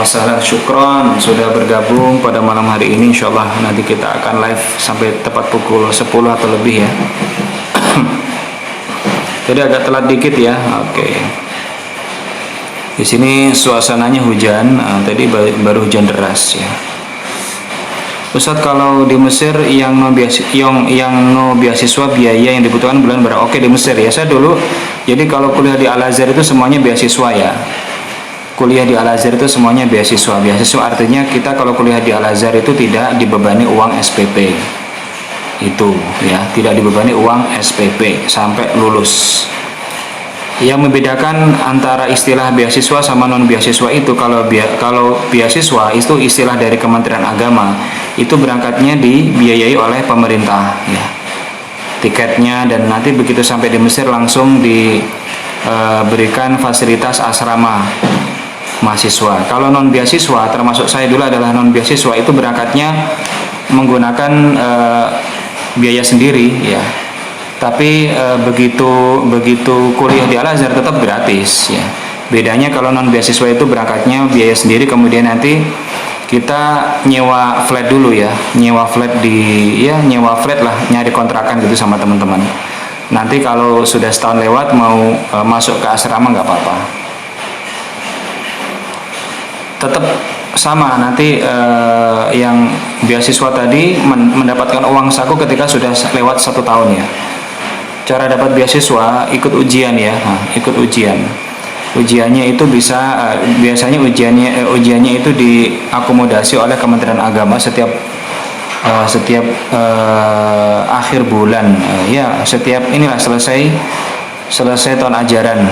wassalam, syukron sudah bergabung pada malam hari ini. Insyaallah nanti kita akan live sampai tepat pukul 10 atau lebih ya. Jadi agak telat dikit ya. Oke. Di sini suasananya hujan, tadi baru hujan deras ya. Ustadz, kalau di Mesir yang no beasiswa biaya yang dibutuhkan bulan berapa? Oke, di Mesir ya. Saya dulu jadi kalau kuliah di Al-Azhar itu semuanya beasiswa ya. Kuliah di Al-Azhar itu semuanya beasiswa. Beasiswa artinya kita kalau kuliah di Al-Azhar itu tidak dibebani uang SPP. Itu ya, tidak dibebani uang SPP sampai lulus. Yang membedakan antara istilah beasiswa sama non beasiswa itu kalau beasiswa itu istilah dari Kementerian Agama, itu berangkatnya dibiayai oleh pemerintah ya. Tiketnya, dan nanti begitu sampai di Mesir langsung diberikan fasilitas asrama mahasiswa. Kalau non beasiswa, termasuk saya dulu adalah non beasiswa, itu berangkatnya menggunakan biaya sendiri ya. Tapi begitu kuliah di Al-Azhar tetap gratis ya. Bedanya kalau non beasiswa itu berangkatnya biaya sendiri, kemudian nanti kita nyewa flat dulu ya, nyewa flat lah, nyari kontrakan gitu sama teman-teman. Nanti kalau sudah setahun lewat mau masuk ke asrama nggak apa-apa. Tetap sama nanti yang beasiswa tadi mendapatkan uang saku ketika sudah lewat 1 tahun ya. Cara dapat beasiswa ikut ujian ya, ikut ujian. Ujiannya itu bisa biasanya ujiannya itu diakomodasi oleh Kementerian Agama setiap akhir bulan ya, setiap inilah selesai tahun ajaran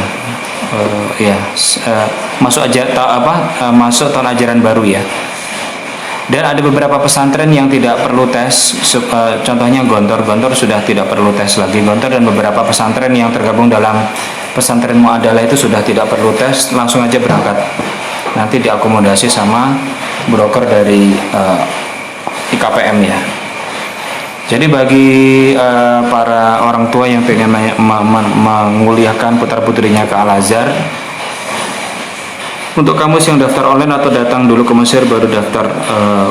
masuk tahun ajaran baru ya. Dan ada beberapa pesantren yang tidak perlu tes, contohnya Gontor sudah tidak perlu tes lagi. Gontor dan beberapa pesantren yang tergabung dalam pesantren Mu'adalah itu sudah tidak perlu tes, langsung aja berangkat. Nanti diakomodasi sama broker dari IKPM ya. Jadi bagi para orang tua yang pengen menguliahkan putra-putrinya ke Al-Azhar, untuk kampus yang daftar online atau datang dulu ke Mesir baru daftar,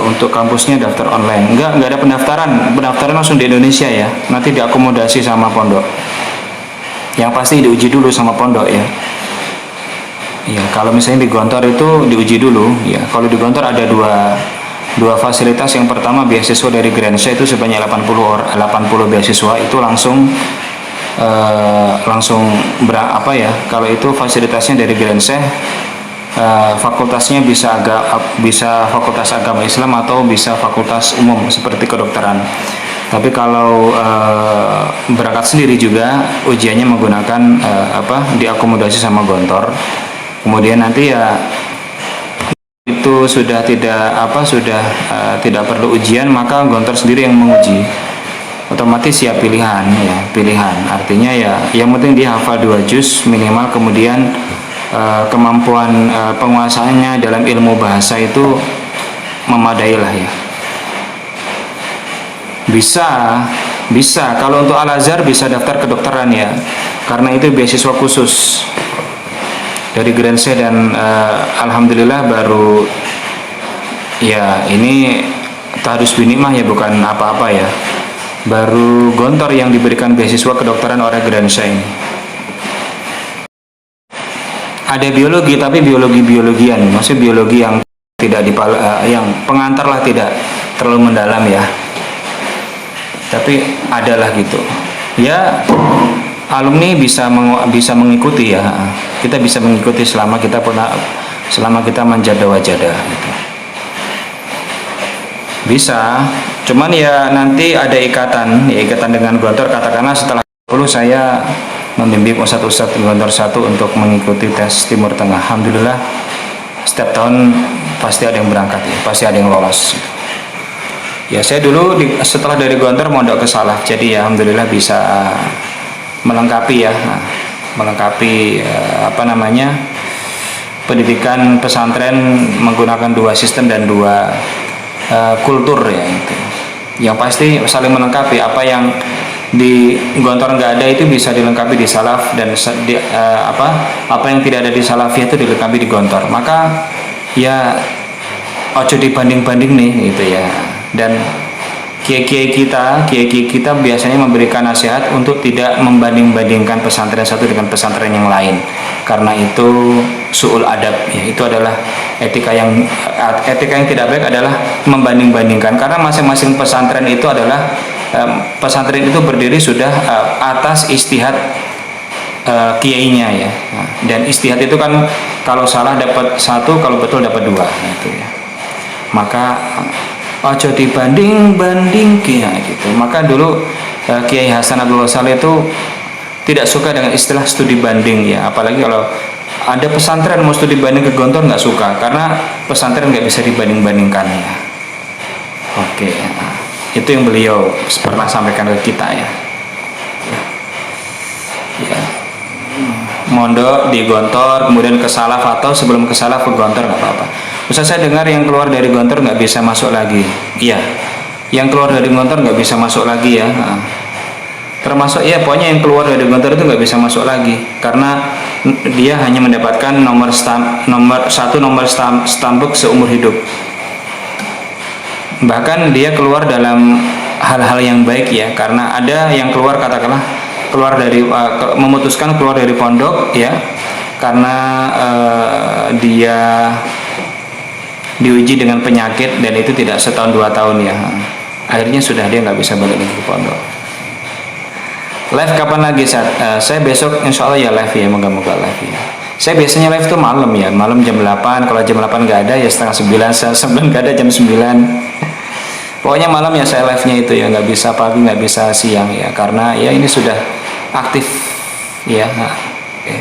untuk kampusnya daftar online. Enggak ada pendaftaran langsung di Indonesia ya. Nanti diakomodasi sama pondok. Yang pasti diuji dulu sama pondok ya. Ya, kalau misalnya di Gontor itu diuji dulu ya. Kalau di Gontor ada dua fasilitas. Yang pertama beasiswa dari Grense itu sebanyak 80 beasiswa itu langsung kalau itu fasilitasnya dari Grense, fakultasnya bisa fakultas agama Islam atau bisa fakultas umum seperti kedokteran. Tapi kalau berangkat sendiri juga ujiannya menggunakan diakomodasi sama Gontor. Kemudian nanti ya itu sudah tidak perlu ujian, maka Gontor sendiri yang menguji. Otomatis ya pilihan. Artinya ya yang penting dia hafal 2 juz minimal, kemudian kemampuan penguasaannya dalam ilmu bahasa itu memadai lah ya. Bisa kalau untuk Al-Azhar bisa daftar kedokteran ya, karena itu beasiswa khusus dari Grense. Dan alhamdulillah baru ya, ini tahdus binikmah ya, bukan apa-apa ya, baru Gontor yang diberikan beasiswa kedokteran oleh Grense ini. Ada biologi, tapi biologian, maksudnya biologi yang tidak yang pengantar lah, tidak terlalu mendalam ya. Tapi adalah gitu. Ya, alumni bisa mengikuti ya. Kita bisa mengikuti selama kita manjada wajada gitu. Bisa. Cuman ya nanti ada ikatan dengan Gontor, katakanlah setelah 10 saya membimbing ustadz-ustadz Gontor 1 untuk mengikuti tes Timur Tengah. Alhamdulillah setiap tahun pasti ada yang berangkat ya, pasti ada yang lolos. Ya saya dulu setelah dari Gontor mondok ke Salaf, jadi ya alhamdulillah bisa melengkapi ya, pendidikan pesantren menggunakan 2 sistem dan 2 kultur ya itu. Yang pasti saling melengkapi, apa yang di Gontor nggak ada itu bisa dilengkapi di Salaf, dan apa yang tidak ada di Salafiyah itu dilengkapi di Gontor. Maka ya ojo dibanding-banding nih gitu ya. Dan kiai-kiai kita biasanya memberikan nasihat untuk tidak membanding-bandingkan pesantren satu dengan pesantren yang lain, karena itu suul adab ya. Itu adalah etika yang tidak baik adalah membanding-bandingkan, karena masing-masing pesantren itu adalah pesantren itu berdiri sudah atas istihad kiainya ya. Nah, dan istihad itu kan kalau salah dapat satu, kalau betul dapat dua gitu ya. Maka ojo dibanding-banding gitu. Maka dulu Kiai Hasan Abdul Wasal itu tidak suka dengan istilah studi banding ya, apalagi kalau ada pesantren mau studi banding ke Gontor nggak suka, karena pesantren nggak bisa dibanding-bandingkan ya. Oke, nah, itu yang beliau pernah sampaikan ke kita ya. Ya. Mondok di Gontor, kemudian ke Salaf, atau sebelum ke Salaf ke Gontor nggak apa-apa. Ustaz, saya dengar yang keluar dari Gontor nggak bisa masuk lagi. Iya, yang keluar dari Gontor nggak bisa masuk lagi ya. Nah, termasuk ya, pokoknya yang keluar dari Gontor itu nggak bisa masuk lagi, karena dia hanya mendapatkan nomor stambuk seumur hidup. Bahkan dia keluar dalam hal-hal yang baik ya, karena ada yang keluar, katakanlah keluar dari memutuskan keluar dari pondok ya, karena dia diuji dengan penyakit dan itu tidak setahun 2 tahun ya, akhirnya sudah dia nggak bisa balik lagi ke pondok. Live kapan lagi saya besok insya Allah ya live ya, moga-moga live ya. Saya biasanya live tuh malam ya, malam jam 8, kalau jam 8 nggak ada ya setengah 9, 9 nggak ada jam 9. Pokoknya malam ya saya live-nya itu ya, nggak bisa pagi, nggak bisa siang ya, karena ya ini sudah aktif ya. Nah, oke.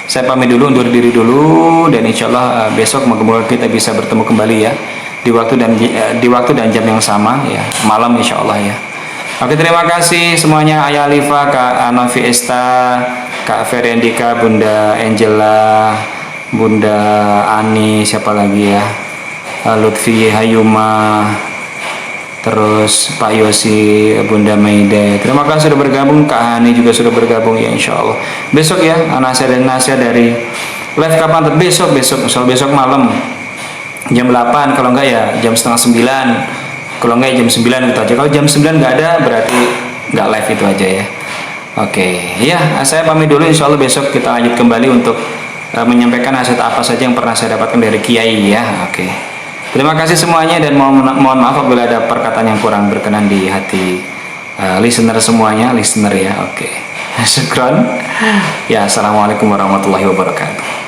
Saya pamit dulu, undur diri dulu, dan insya Allah besok moga-moga kita bisa bertemu kembali ya di waktu dan jam yang sama ya, malam insya Allah ya. Oke, terima kasih semuanya, Ayah Alifa, Kak Novi Esta, Kak Feriandika, Bunda Angela, Bunda Ani, siapa lagi ya, Lutfi Hayuma, terus Pak Yosi, Bunda Maida. Terima kasih sudah bergabung. Kak Hani juga sudah bergabung ya, insya Allah. Besok ya, nasihat dan nasihat dari live kapan? Besok soal besok malam jam 8, kalau enggak ya jam setengah 9, kalau enggak ya jam 9 gitu aja. Kalau jam 9 nggak ada berarti nggak live, itu aja ya. Oke ya, saya pamit dulu, insya Allah besok kita lanjut kembali untuk menyampaikan nasihat apa saja yang pernah saya dapatkan dari Kiai ya. Oke. Terima kasih semuanya, dan mohon maaf apabila ada perkataan yang kurang berkenan di hati listener semuanya, listener ya. Oke. Syukron. Ya, assalamualaikum warahmatullahi wabarakatuh.